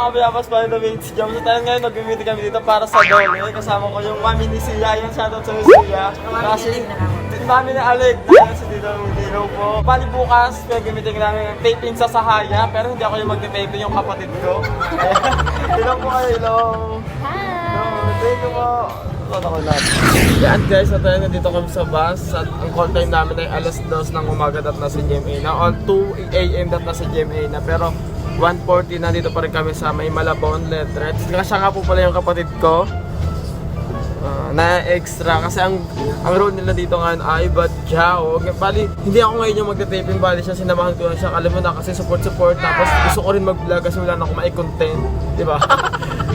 kapayapas pa rin na mates jam. So tayo ngayon, nag-meet kami dito para sa Dole. Kasama ko yung mami ni Sia, yung shoutout sa Sia. Kasi, mami na Alec, dahil sa dito ng Dilo po. Bali bukas, gagamitin namin yung taping sa Sahaya, pero hindi ako yung mag-taping, yung kapatid ko. Hello po kayo, hello. Hi! Thank you po. Yan guys, at tayo nandito kami sa bus at ang call time namin ay alas 2 ng umaga dat na sa GMA na on 2 AM dat na sa GMA na, pero 1:40 nandito pa rin kami sa may Malabon, Letret. Kasi nga po pala yung kapatid ko na extra kasi ang role nila dito ngayon ay badyaw. Bali, hindi ako ngayon yung magte-taping, bali siya, sinamahan ko lang siya. Alam mo na kasi support tapos gusto ko rin mag-vlog kasi wala na akong mai-content, di ba?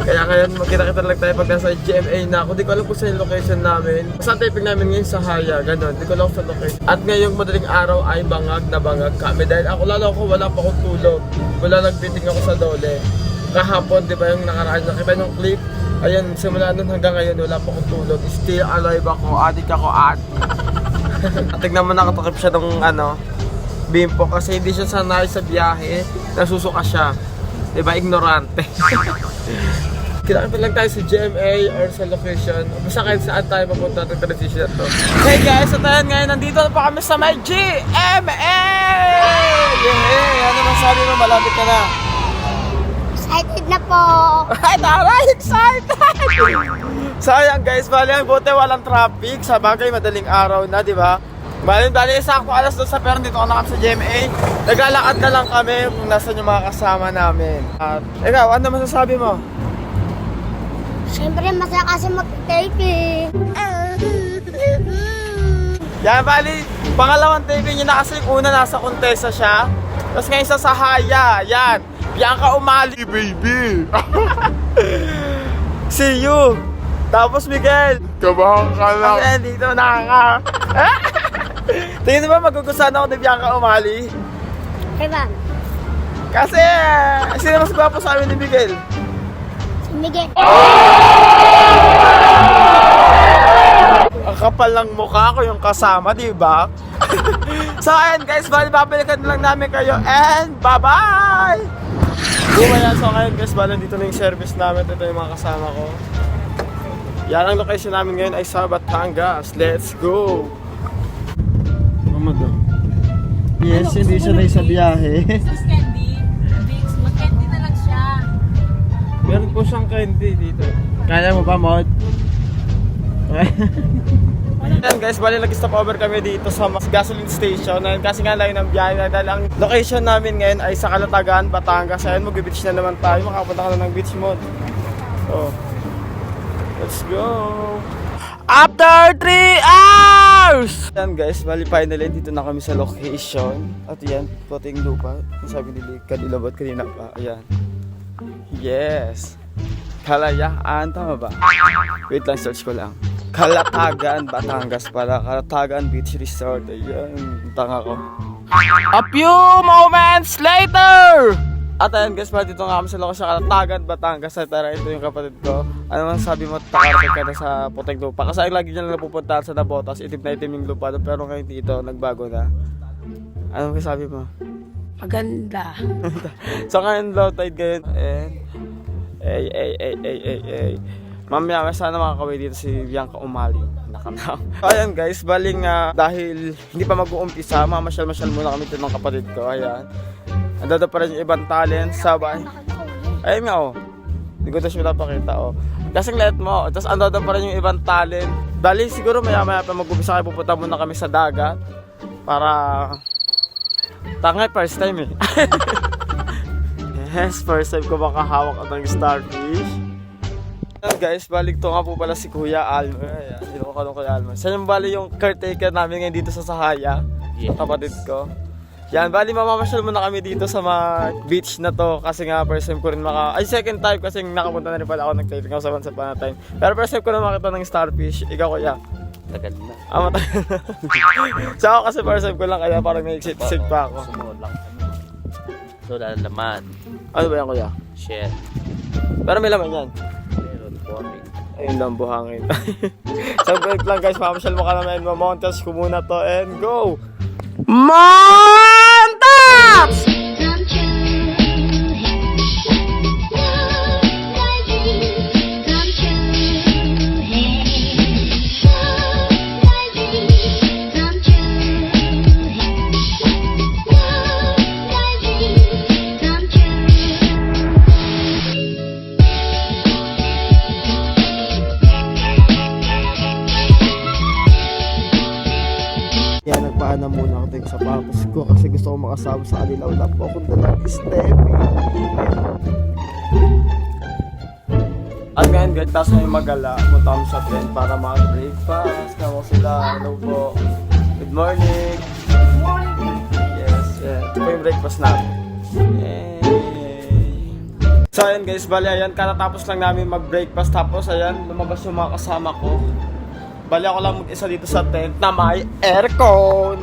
Kaya ngayon magkita-kita lang tayo pag nasa GMA na ako. Di ko alam kung saan yung location namin. Saan taping namin ngayon sa Haya, ganun. Di ko alam sa location. At ngayong madaling araw ay bangag na bangag kami. Dahil ako wala pa akong tulog. Wala nag-meeting ako sa Dole. Kahapon, di ba yung nakaraan, nakita yung clip? Ayan, simula nun hanggang ngayon wala pa akong tulog. Still alive ako, adik ako Tignan mo, nakatakip siya ng bimpo kasi hindi siya sanay sa biyahe. Nasusuka siya. Diba, ignorante. Kinakita lang tayo sa GMA or sa location. Basta kahit saan tayo papunta ng transition to. Hey guys, so tayo ngayon, nandito na pa kami sa may GMA! Yeah! Ano masabi mo? Malapit ka na. Excited na po! Ay, taray! Excited! Sayang guys, bali ang buti walang traffic. Sa bagay, madaling araw na, di ba? Bali, sakto alas 2 pero dito ako na kami sa GMA. Naglalakad na lang kami kung nasan yung mga kasama namin. At ikaw, ano masasabi mo? Siyempre, masaya kasi mag-taping. Yan, bali, pangalawang taping niya na kasi yung una nasa Contessa siya. Tapos ngayon sa Sahaya, yan. Bianca Umali, baby! See you! Tapos Miguel! Kabahan ka lang. Ayan, dito nakaka... Tingin mo ba magugustuhan ako ni Bianca Umali? Diba? Kasi, sino mas gwapo sa amin ni Miguel? Si Miguel. Ang kapal ng mukha ko yung kasama, di ba? So ayan guys, bali babalikan lang namin kayo and bye-bye! Ayan, so ngayon guys, bali dito na yung service namin. Ito yung mga kasama ko. Yan ang location namin ngayon ay sa Batangas. Let's go! Yes, hindi siya na sa biyahe. Sus candy. Mag-candy na lang siya. Meron po siyang candy dito. Kaya mo ba, Maud? Yan guys, bali nag-stop over kami dito sa gasoline station. Kasi nga layo ng biyahe na dahil ang location namin ngayon ay sa Calatagan, Batangas. Ayun, mag-beach na naman tayo. Makapunta ka na ng beach mode. So, let's go! After 3 hours! Yan guys, bali finally dito na kami sa location. At yan, puting lupa. Sabi nila kanilabot kanina pa. Ayan. Yes! Kalayaan, tama ba? Wait lang, search ko lang. Calatagan, Batangas pala. Calatagan Beach Resort. Ayan, tanga ko. A few moments later! At ayun guys, pala dito nga kami sa lokasyon Calatagan, Batangas. At tara, ito yung kapatid ko. Ano man sabi mo, takarating ka na sa puting lupa. Kasi ay lagi niya lang napupuntahan sa Nabotas. Itim na itim yung lupa. Pero ngayon dito, nagbago na. Ano sabi mo? Maganda. So ngayon low tide ngayon. And mamaya sana makakaway dito si Bianca Umali. Nakataw. Ayan guys, baling dahil hindi pa mag-uumpisa, mamasyal-masyal muna kami dito ng kapatid ko. Ayan. Andado pa rin yung ibang talent sabay. Ayun nga oh. Hindi ko na siya napakita oh. Kasing let mo. Tapos andado pa rin yung ibang talent. Dali siguro maya-maya pa mag-umpisa kayo, pupunta muna kami sa dagat. Para... Tangay, first time eh. Yes, first time ko makahawak ng starfish. Guys, balik to nga po pala si Kuya Alma. Ayan, hindi ko kalong Kuya Alma. Siya yung bali yung caretaker namin ngayon dito sa Sahaya. Yes. Kapatid ko. Yan, bali mamamasyal muna kami dito sa beach na to. Kasi nga first time ko rin second time kasi nakapunta na rin pala ako nag-taping ako sa once upon a time. Pero first time ko na makita ng starfish. Ikaw Kuya? Tagal na. Matagal na. So ako kasi first time ko lang kaya parang may exit pa ako. Sumunod lang kami. So, lalaman. Ano ba yan Kuya? Share. Pero may laman yan. Meron po kami. Ayun lang, buhangin. So break lang guys, mamasyal mo ka naman. Mamountains ko muna to and go! Mountains! dadaanan muna ako din sa patos ko kasi gusto ko makasama sa kanila. Wala po akong dalang Steffi. At ngayon guys, tapos ngayon magala, punta kami sa tent para mag-breakfast. Kamo sila, hello po. Good morning. Yes, yeah. Ito po yung breakfast namin. Yay. So ayan guys, bali ayan, katatapos lang namin mag-breakfast. Tapos ayan, lumabas yung mga kasama ko. Bali ako lang mag-isa dito sa tent na may aircon.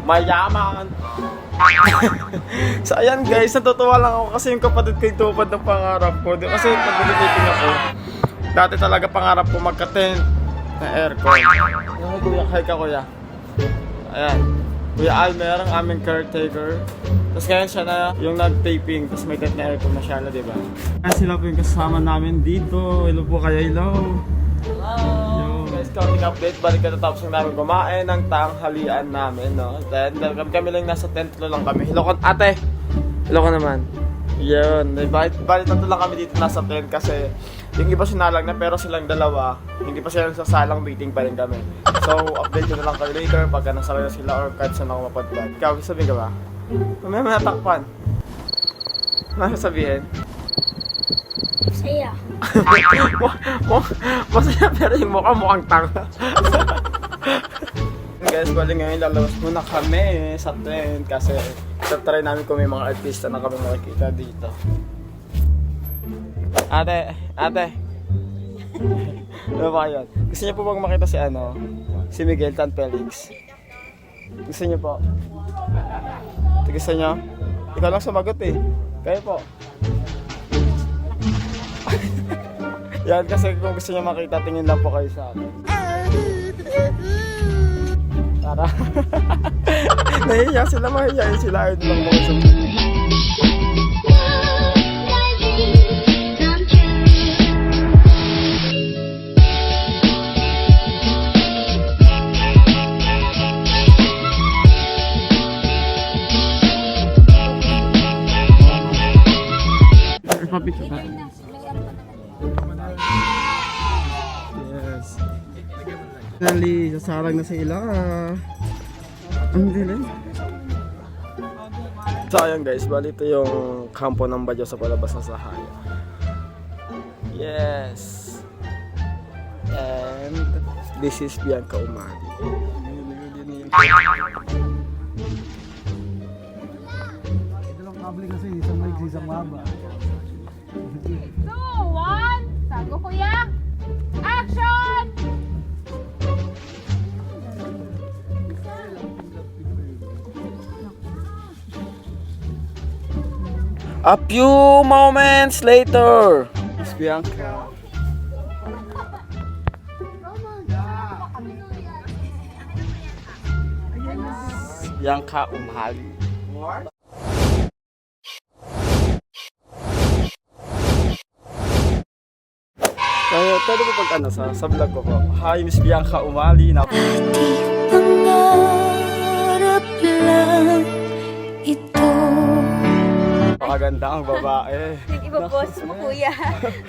Mayaman. So ayan guys, natutuwa lang ako kasi yung kapatid ko yung tupad ng pangarap ko. Kasi pag nag-dating ako, dati talaga pangarap ko magka-tent na aircon. Ay kuya, hi ka kuya. Ayan, Kuya Almer, ang aming caretaker. Tapos ngayon siya na yung nag-taping, tapos may tent na aircon na siya na, diba? Kaya sila po yung kasama namin dito. Hello po kayo, hello. Hello. Guys, counting update, balik katatapos lang namin kumain ng tanghalian namin, no? Then, kami lang nasa tent lang kami. Hello ko, ate! Hello ko naman. Yun, balik tatlo lang kami dito nasa tent kasi yung iba sinalang na pero silang dalawa, hindi pa sila sasalang, waiting pa rin kami. So, update ko na lang kayo later pagka nasala na sila or kahit saan ako mapadpad. Ikaw, sabihin ka ba? Mamaya natakpan. Ano sabihin? Saya. Masaya pero yung mukha mukhang tanga. Guys, bali ngayon lalabas muna kami sa tent kasi try namin kung may mga artista na kami makikita dito. Ate. Ano ba yun? Gusto niyo po bang makita si Miguel Tan Felix? Gusto niyo po? Gusto niyo? Ikaw lang sumagot eh. Kayo po. Yan kasi kung gusto niyo makita, tingin lang po kayo sa akin. Tara. Nahihiya sila, mahihiyain sila. Ayun lang mga sumagot. Papicture ka. Yes. Finally, sasarag na sila. Ang dilim. So ayan guys, bali ito yung kampo ng Badyaw sa palabas ng Sahaya. Yes. And this is Bianca Umali. Ito lang kable kasi isang maigsi isang mahaba. 2, 1, sago kuya! Action! A few moments later. It's Bianca. Bianca Umali. Kaya pwede po pag sa vlog ko po. Hi, Miss Bianca Umali. Pangarap lang ito. Pakaganda ang babae. Iba-boss mo kuya.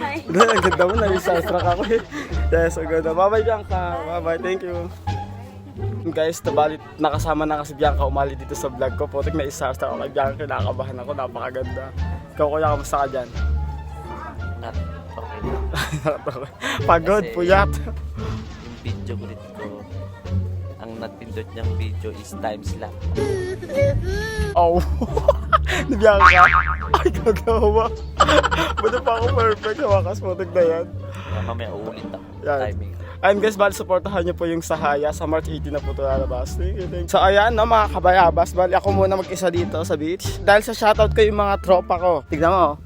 Hi. Ang ganda mo, nai-starstruck ako eh. Yes, ang ganda. Bye-bye Bianca. Bye-bye, thank you. Guys, nabalit nakasama na kasi Bianca Umali dito sa vlog ko. Putik na i-starstruck ako kay Bianca. Nakakabahan ako, napakaganda. Ikaw kuya, kamusta ka dyan? Not okay lang. Pagod, Kasi puyat. Yung video ulit ko, ang nagpindot niyang video is timeslap. Oh, ni Bianca. Ay, gagawa. Buti pa ako perfect. Hawakas mo, na yan. Kaya mamaya uulit ako. Yan. Timing. Ayun guys, bali supportahan niyo po yung Sahaya sa March 18 na po ito lalabas. So ayan no mga kabayabas, bali ako muna mag-isa dito sa beach. Dahil sa shoutout ko yung mga tropa ko. Tignan mo.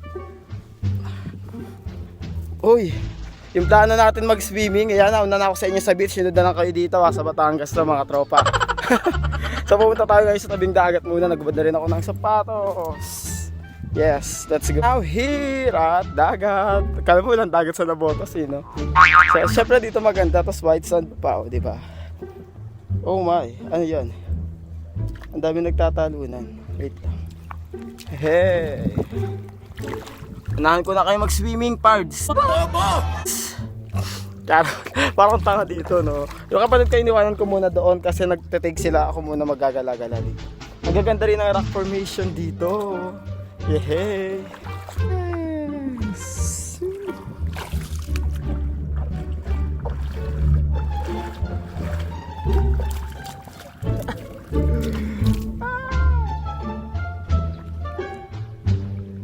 Uy, yung plano natin mag-swimming, ayan na, una na ako sa inyo sa beach. Sinunod na lang kayo dito sa Batangas na mga tropa. So pumunta tayo ngayon sa tabing dagat muna. Nagbad na rin ako ng sapatos. Yes, let's go. Now here at dagat. Kala mo lang dagat sa Nabotas eh, no? So, syempre dito maganda, tapos white sand pa, oh, di ba? Oh my, ano yan? Ang dami nagtatalunan. Wait lang. Hey! Unahan ko na kayo mag-swimming, pards. Charot. Parang tanga dito, no? Yung kapatid ko, iniwanan ko muna doon kasi nagtitake sila. Ako muna magagala-gala dito. Ang gaganda rin ng rock formation dito. Yehey! Yes.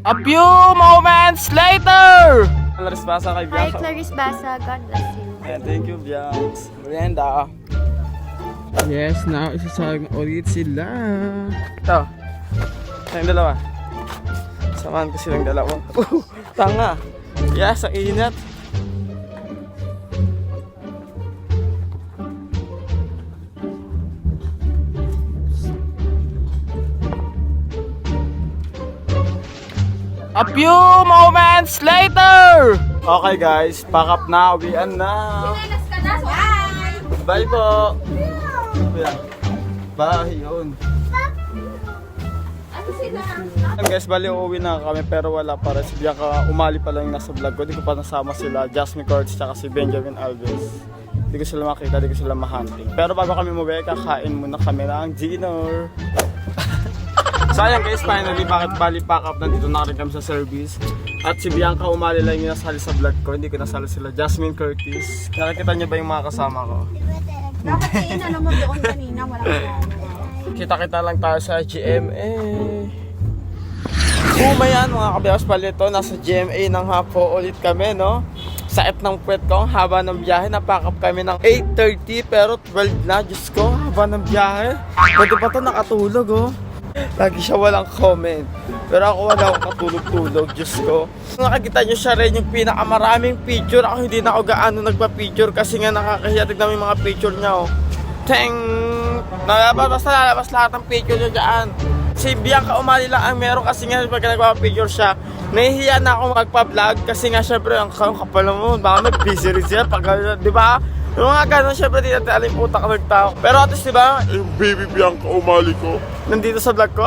A few moments later! Clarice Basa kay Hi, Bianca. Clarice Basa. God bless you. Yeah, thank you, Bianca. Merienda. Yes, now isasagin ulit sila. Ito. Tayong dalawa. Samahan ko silang dalawa. Tanga. Yes, ang inat. A few moments later! Okay guys, pack up na, uwian na. Pinelas ka na, so Bye po! Kuya, bye yun. ano sila? Guys, bali uuwi na kami pero wala pa rin. Si Bianca umali pa lang yung nasa vlog ko. Di ko pa nasama sila, Jasmine Cords tsaka si Benjamin Alves. Di ko sila makita, di ko sila mahunting. Pero bago kami umuwi, kakain muna kami ng dinner. So ayan guys, finally, bakit bali pack up, nandito na rin kami sa service. At si Bianca umali lang yung nasali sa vlog ko, hindi ko nasali sila. Jasmine Curtis, nakikita niyo ba yung mga kasama ko? Dapat inano mo doon kanina, wala ka. Kita-kita lang tayo sa GMA. Yan mga kabiyakas palito, nasa GMA ng hapo ulit kami, no? Sakit ng puwet ko, haba ng biyahe, napack up kami ng 8:30 pero 12 na, Diyos ko, haba ng biyahe. Pwede pa ito nakatulog, oh. Lagi siya walang comment. Pero ako wala akong katulog-tulog, Diyos ko. Nakikita nyo siya rin yung pinakamaraming picture. Ako hindi na ako gaano nagpa-picture kasi nga nakakahiya. Tignan yung mga picture niya, oh. Teng! Basta lalabas lahat ng picture niya dyan. Si Bianca umali lang ang meron kasi nga pag nagpa-picture siya, nahihiya na ako magpa-vlog kasi nga syempre ang kapal mo, baka may busy rin siya pag, di ba? Yung mga ganun, syempre di natin alam yung putak nagtao. Pero at least, di ba, yung baby Bianca umali ko, nandito sa vlog ko.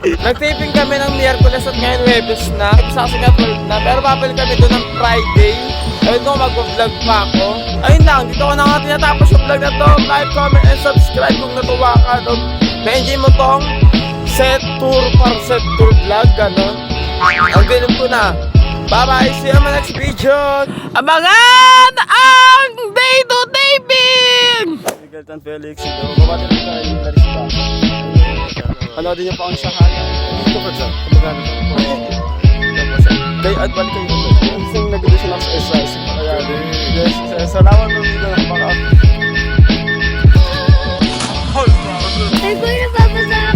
Nag-taping kami ng Miyerkules at ngayon Webes na. Isa kasi nga 12 na, pero babalik kami doon ng Friday. Ayun ko, mag-vlog pa ako. Ayun lang, dito ko na nga tinatapos yung vlog na to. Like, comment, and subscribe kung natuwa ka. Na-enjoy mo tong set tour vlog, gano'n. Ang film ko na. Bye-bye, see you on my next video. Abangan ang day to taping! Galtan Felix, babati rin tayo yung Larissa. Ano din yung paang sahaya? Ito ba dyan? Kumagano ito? Day at balik kayo. Yung nag-uwi sila sa SIS. Kaya din. Yes, salamat ng video ng mga. Ay, kuya, babasa